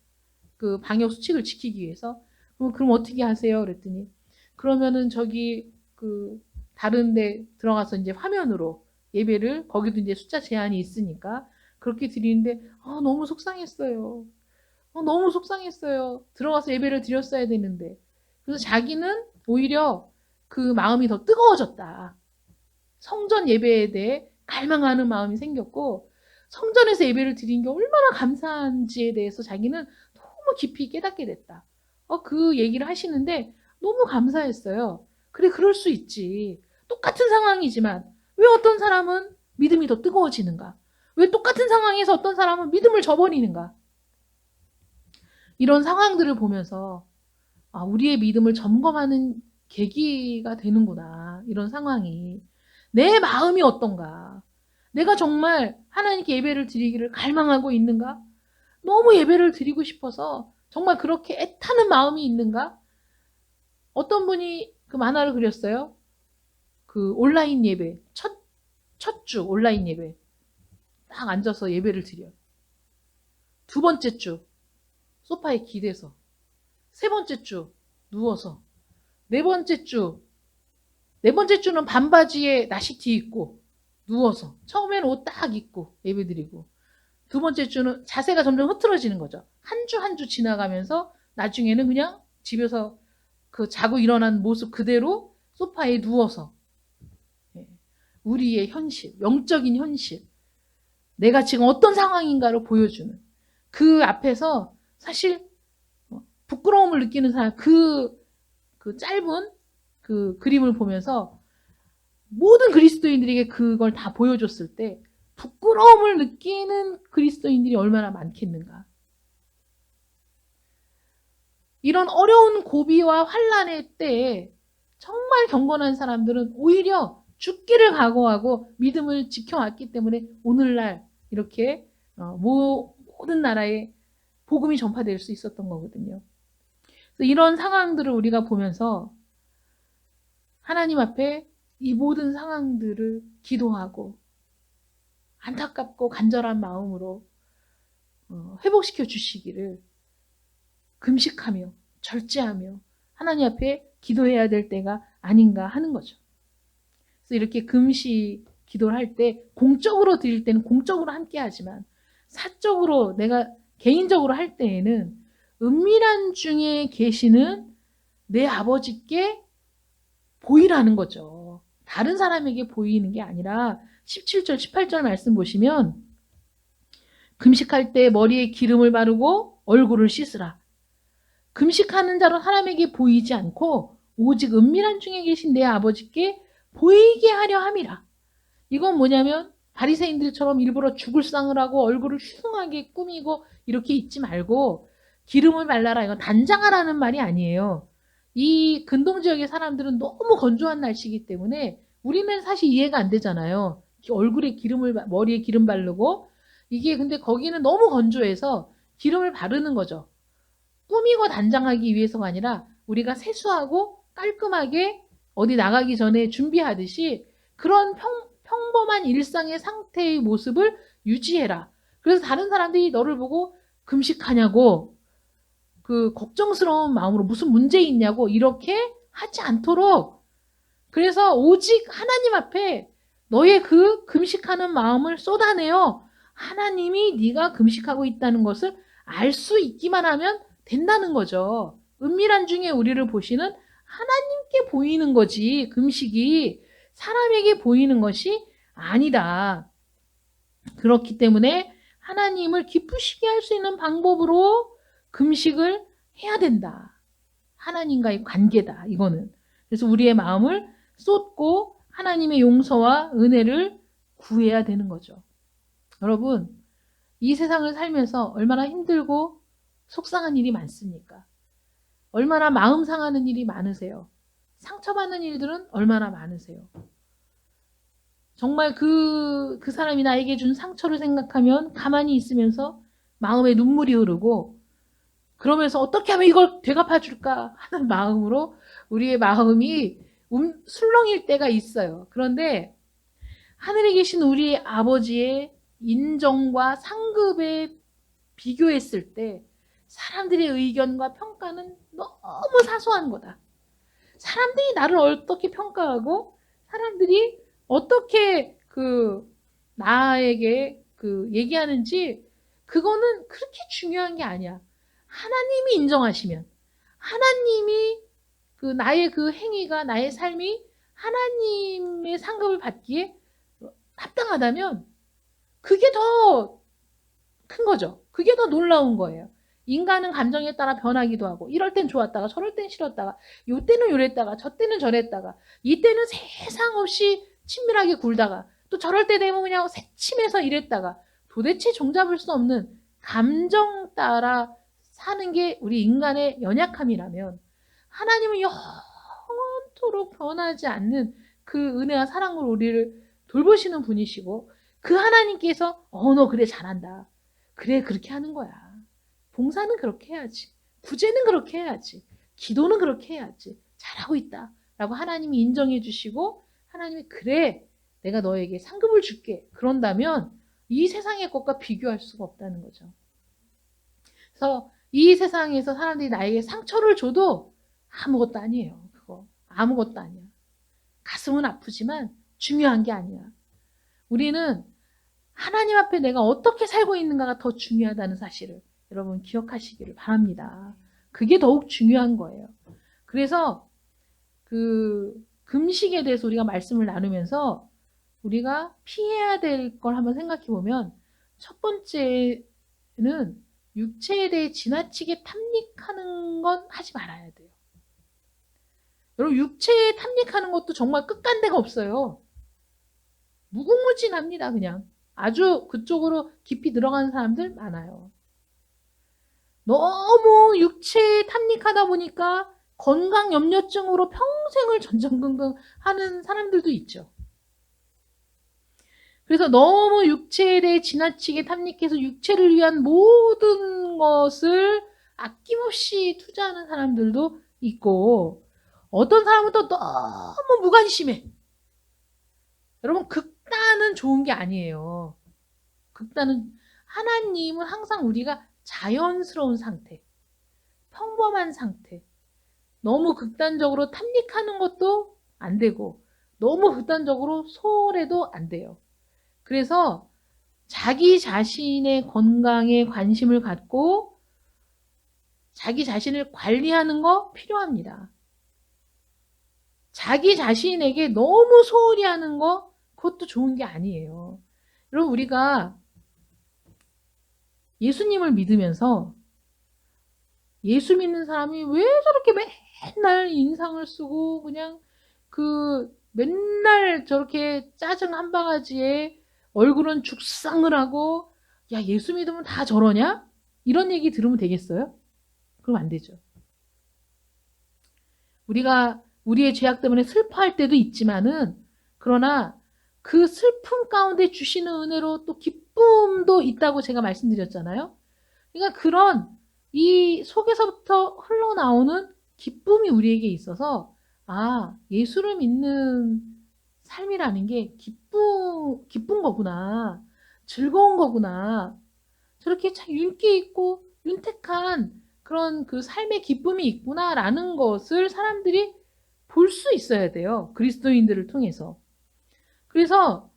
그 방역 수칙을 지키기 위해서. 그럼 어떻게 하세요? 그랬더니 그러면은 저기 다른 데 들어가서 이제 화면으로 예배를 거기도 이제 숫자 제한이 있으니까 그렇게 드리는데 너무 속상했어요. 너무 속상했어요. 들어가서 예배를 드렸어야 되는데. 그래서 자기는 오히려 그 마음이 더 뜨거워졌다. 성전 예배에 대해 갈망하는 마음이 생겼고 성전에서 예배를 드린 게 얼마나 감사한지에 대해서 자기는 너무 깊이 깨닫게 됐다. 그 얘기를 하시는데 너무 감사했어요. 그래, 그럴 수 있지. 똑같은 상황이지만 왜 어떤 사람은 믿음이 더 뜨거워지는가? 왜 똑같은 상황에서 어떤 사람은 믿음을 저버리는가? 이런 상황들을 보면서 우리의 믿음을 점검하는 계기가 되는구나. 이런 상황이. 내 마음이 어떤가? 내가 정말 하나님께 예배를 드리기를 갈망하고 있는가? 너무 예배를 드리고 싶어서 정말 그렇게 애타는 마음이 있는가? 어떤 분이 그 만화를 그렸어요. 온라인 예배. 첫 주 온라인 예배. 딱 앉아서 예배를 드려. 두 번째 주 소파에 기대서. 세 번째 주 누워서. 네 번째 주는 반바지에 나시티 입고 누워서 처음에는 옷 딱 입고 예배드리고 두 번째 주는 자세가 점점 흐트러지는 거죠. 한 주 한 주 지나가면서 나중에는 그냥 집에서 자고 일어난 모습 그대로 소파에 누워서 우리의 현실, 영적인 현실, 내가 지금 어떤 상황인가를 보여주는 그 앞에서 사실 부끄러움을 느끼는 사람 그 짧은 그림을 보면서 모든 그리스도인들에게 그걸 다 보여줬을 때 부끄러움을 느끼는 그리스도인들이 얼마나 많겠는가. 이런 어려운 고비와 환난의 때에 정말 경건한 사람들은 오히려 죽기를 각오하고 믿음을 지켜왔기 때문에 오늘날 이렇게 모든 나라에 복음이 전파될 수 있었던 거거든요. 그래서 이런 상황들을 우리가 보면서 하나님 앞에 이 모든 상황들을 기도하고 안타깝고 간절한 마음으로 회복시켜 주시기를 금식하며 절제하며 하나님 앞에 기도해야 될 때가 아닌가 하는 거죠. 그래서 이렇게 금식 기도를 할 때 공적으로 드릴 때는 공적으로 함께 하지만 사적으로 내가 개인적으로 할 때에는 은밀한 중에 계시는 내 아버지께 보이라는 거죠. 다른 사람에게 보이는 게 아니라 17절, 18절 말씀 보시면 금식할 때 머리에 기름을 바르고 얼굴을 씻으라. 금식하는 자로 사람에게 보이지 않고 오직 은밀한 중에 계신 내 아버지께 보이게 하려 함이라. 이건 뭐냐면 바리새인들처럼 일부러 죽을 상을 하고 얼굴을 흉하게 꾸미고 이렇게 있지 말고 기름을 발라라. 이건 단장하라는 말이 아니에요. 이 근동 지역의 사람들은 너무 건조한 날씨이기 때문에 우리는 사실 이해가 안 되잖아요. 머리에 기름 바르고 이게 근데 거기는 너무 건조해서 기름을 바르는 거죠. 꾸미고 단장하기 위해서가 아니라 우리가 세수하고 깔끔하게 어디 나가기 전에 준비하듯이 그런 평범한 일상의 상태의 모습을 유지해라. 그래서 다른 사람들이 너를 보고 금식하냐고 그 걱정스러운 마음으로 무슨 문제 있냐고 이렇게 하지 않도록, 그래서 오직 하나님 앞에 너의 그 금식하는 마음을 쏟아내어 하나님이 네가 금식하고 있다는 것을 알 수 있기만 하면 된다는 거죠. 은밀한 중에 우리를 보시는 하나님께 보이는 거지, 금식이 사람에게 보이는 것이 아니다. 그렇기 때문에 하나님을 기쁘시게 할 수 있는 방법으로 금식을 해야 된다. 하나님과의 관계다, 이거는. 그래서 우리의 마음을 쏟고 하나님의 용서와 은혜를 구해야 되는 거죠. 여러분, 이 세상을 살면서 얼마나 힘들고 속상한 일이 많습니까? 얼마나 마음 상하는 일이 많으세요? 상처받는 일들은 얼마나 많으세요? 정말 그 사람이 나에게 준 상처를 생각하면 가만히 있으면서 마음에 눈물이 흐르고, 그러면서 어떻게 하면 이걸 되갚아 줄까 하는 마음으로 우리의 마음이 술렁일 때가 있어요. 그런데 하늘에 계신 우리 아버지의 인정과 상급에 비교했을 때 사람들의 의견과 평가는 너무 사소한 거다. 사람들이 나를 어떻게 평가하고 사람들이 어떻게 나에게 얘기하는지, 그거는 그렇게 중요한 게 아니야. 하나님이 인정하시면, 하나님이 나의 그 행위가, 나의 삶이 하나님의 상급을 받기에 합당하다면 그게 더 큰 거죠. 그게 더 놀라운 거예요. 인간은 감정에 따라 변하기도 하고, 이럴 땐 좋았다가 저럴 땐 싫었다가, 요때는 요랬다가 저때는 저랬다가, 이때는 세상 없이 친밀하게 굴다가 또 저럴 때 되면 그냥 새침해서 이랬다가, 도대체 종잡을 수 없는 감정 따라 사는 게 우리 인간의 연약함이라면, 하나님은 영원토록 변하지 않는 그 은혜와 사랑으로 우리를 돌보시는 분이시고, 그 하나님께서 너 그래 잘한다, 그래 그렇게 하는 거야, 봉사는 그렇게 해야지, 구제는 그렇게 해야지, 기도는 그렇게 해야지, 잘하고 있다 라고 하나님이 인정해 주시고, 하나님이 그래 내가 너에게 상급을 줄게, 그런다면 이 세상의 것과 비교할 수가 없다는 거죠. 그래서 이 세상에서 사람들이 나에게 상처를 줘도 아무것도 아니에요. 그거 아무것도 아니야. 가슴은 아프지만 중요한 게 아니야. 우리는 하나님 앞에 내가 어떻게 살고 있는가가 더 중요하다는 사실을 여러분 기억하시기를 바랍니다. 그게 더욱 중요한 거예요. 그래서 금식에 대해서 우리가 말씀을 나누면서 우리가 피해야 될 걸 한번 생각해 보면, 첫 번째는 육체에 대해 지나치게 탐닉하는 건 하지 말아야 돼요. 여러분, 육체에 탐닉하는 것도 정말 끝간데가 없어요. 무궁무진합니다. 그냥 아주 그쪽으로 깊이 들어가는 사람들 많아요. 너무 육체에 탐닉하다 보니까 건강염려증으로 평생을 전전긍긍 하는 사람들도 있죠. 그래서 너무 육체에 대해 지나치게 탐닉해서 육체를 위한 모든 것을 아낌없이 투자하는 사람들도 있고, 어떤 사람은 또 너무 무관심해. 여러분, 극단은 좋은 게 아니에요. 하나님은 항상 우리가 자연스러운 상태, 평범한 상태, 너무 극단적으로 탐닉하는 것도 안 되고 너무 극단적으로 소홀해도 안 돼요. 그래서 자기 자신의 건강에 관심을 갖고 자기 자신을 관리하는 거 필요합니다. 자기 자신에게 너무 소홀히 하는 거, 그것도 좋은 게 아니에요. 여러분, 우리가 예수님을 믿으면서 예수 믿는 사람이 왜 저렇게 맨날 인상을 쓰고 그냥 맨날 저렇게 짜증 한 바가지에 얼굴은 죽상을 하고, 야, 예수 믿으면 다 저러냐? 이런 얘기 들으면 되겠어요? 그럼 안 되죠. 우리가 우리의 죄악 때문에 슬퍼할 때도 있지만은, 그러나 그 슬픔 가운데 주시는 은혜로 또 기쁨도 있다고 제가 말씀드렸잖아요. 그러니까 그런 이 속에서부터 흘러나오는 기쁨이 우리에게 있어서, 예수를 믿는 삶이라는 게 기쁜 거구나, 즐거운 거구나, 저렇게 참 윤기 있고 윤택한 그런 그 삶의 기쁨이 있구나라는 것을 사람들이 볼 수 있어야 돼요. 그리스도인들을 통해서. 그래서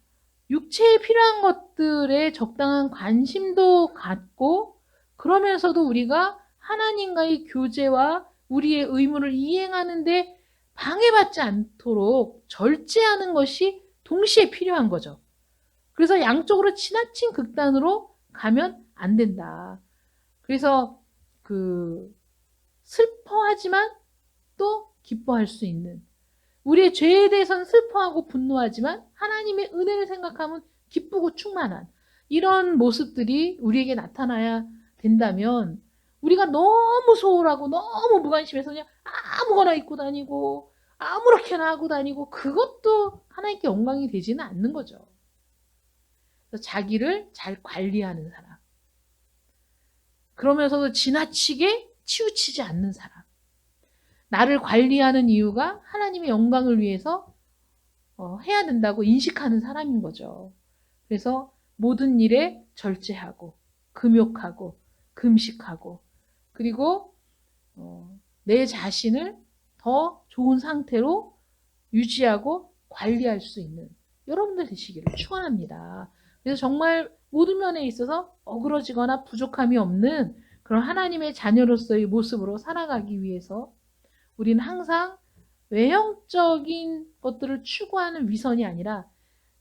육체에 필요한 것들에 적당한 관심도 갖고 그러면서도 우리가 하나님과의 교제와 우리의 의무를 이행하는데 방해받지 않도록 절제하는 것이 동시에 필요한 거죠. 그래서 양쪽으로 지나친 극단으로 가면 안 된다. 그래서 슬퍼하지만 또 기뻐할 수 있는, 우리의 죄에 대해서는 슬퍼하고 분노하지만 하나님의 은혜를 생각하면 기쁘고 충만한 이런 모습들이 우리에게 나타나야 된다면, 우리가 너무 소홀하고 너무 무관심해서 그냥 아무거나 입고 다니고 아무렇게나 하고 다니고 그것도 하나님께 영광이 되지는 않는 거죠. 그래서 자기를 잘 관리하는 사람, 그러면서도 지나치게 치우치지 않는 사람, 나를 관리하는 이유가 하나님의 영광을 위해서 해야 된다고 인식하는 사람인 거죠. 그래서 모든 일에 절제하고 금욕하고 금식하고 그리고 내 자신을 더 좋은 상태로 유지하고 관리할 수 있는 여러분들 되시기를 축원합니다. 그래서 정말 모든 면에 있어서 어그러지거나 부족함이 없는 그런 하나님의 자녀로서의 모습으로 살아가기 위해서 우리는 항상 외형적인 것들을 추구하는 위선이 아니라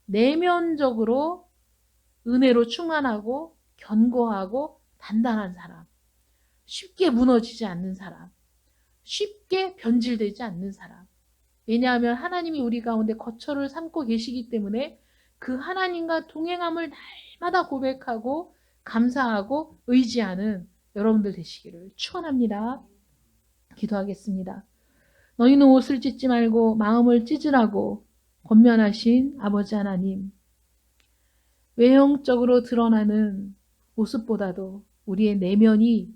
내면적으로 은혜로 충만하고 견고하고 단단한 사람, 쉽게 무너지지 않는 사람, 쉽게 변질되지 않는 사람. 왜냐하면 하나님이 우리 가운데 거처를 삼고 계시기 때문에 그 하나님과 동행함을 날마다 고백하고 감사하고 의지하는 여러분들 되시기를 축원합니다. 기도하겠습니다. 너희는 옷을 찢지 말고 마음을 찢으라고 권면하신 아버지 하나님, 외형적으로 드러나는 모습보다도 우리의 내면이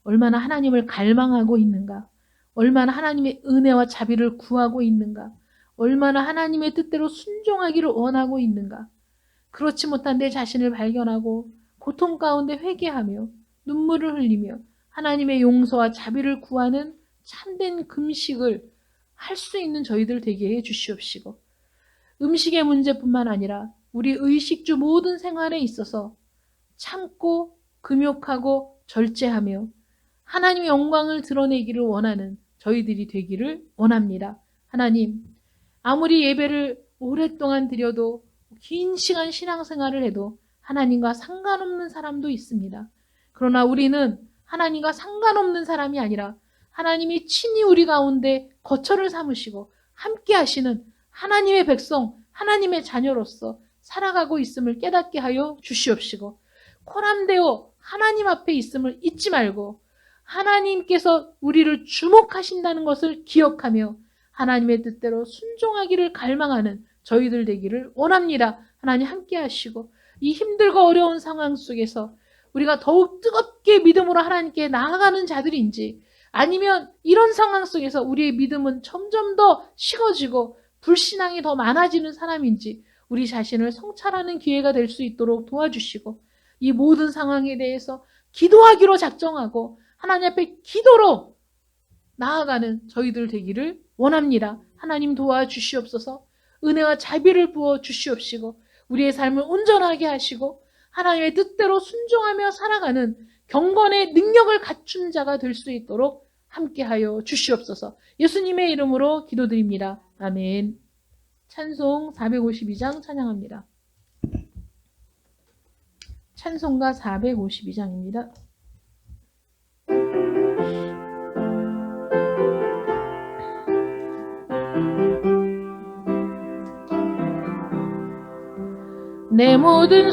얼마나 하나님을 갈망하고 있는가, 얼마나 하나님의 은혜와 자비를 구하고 있는가, 얼마나 하나님의 뜻대로 순종하기를 원하고 있는가, 그렇지 못한 내 자신을 발견하고 고통 가운데 회개하며 눈물을 흘리며 하나님의 용서와 자비를 구하는 참된 금식을 할 수 있는 저희들 되게 해 주시옵시고, 음식의 문제뿐만 아니라 우리 의식주 모든 생활에 있어서 참고 금욕하고 절제하며 하나님의 영광을 드러내기를 원하는 저희들이 되기를 원합니다. 하나님, 아무리 예배를 오랫동안 드려도 긴 시간 신앙생활을 해도 하나님과 상관없는 사람도 있습니다. 그러나 우리는 하나님과 상관없는 사람이 아니라 하나님이 친히 우리 가운데 거처를 삼으시고 함께 하시는 하나님의 백성, 하나님의 자녀로서 살아가고 있음을 깨닫게 하여 주시옵시고, 코람되어 하나님 앞에 있음을 잊지 말고 하나님께서 우리를 주목하신다는 것을 기억하며 하나님의 뜻대로 순종하기를 갈망하는 저희들 되기를 원합니다. 하나님 함께 하시고 이 힘들고 어려운 상황 속에서 우리가 더욱 뜨겁게 믿음으로 하나님께 나아가는 자들인지, 아니면 이런 상황 속에서 우리의 믿음은 점점 더 식어지고 불신앙이 더 많아지는 사람인지 우리 자신을 성찰하는 기회가 될 수 있도록 도와주시고, 이 모든 상황에 대해서 기도하기로 작정하고 하나님 앞에 기도로 나아가는 저희들 되기를 원합니다. 하나님 도와주시옵소서. 은혜와 자비를 부어 주시옵시고 우리의 삶을 온전하게 하시고 하나님의 뜻대로 순종하며 살아가는 경건의 능력을 갖춘 자가 될 수 있도록 함께하여 주시옵소서. 예수님의 이름으로 기도드립니다. 아멘. 찬송 452장 찬양합니다. 찬송가 452장입니다. 내 모든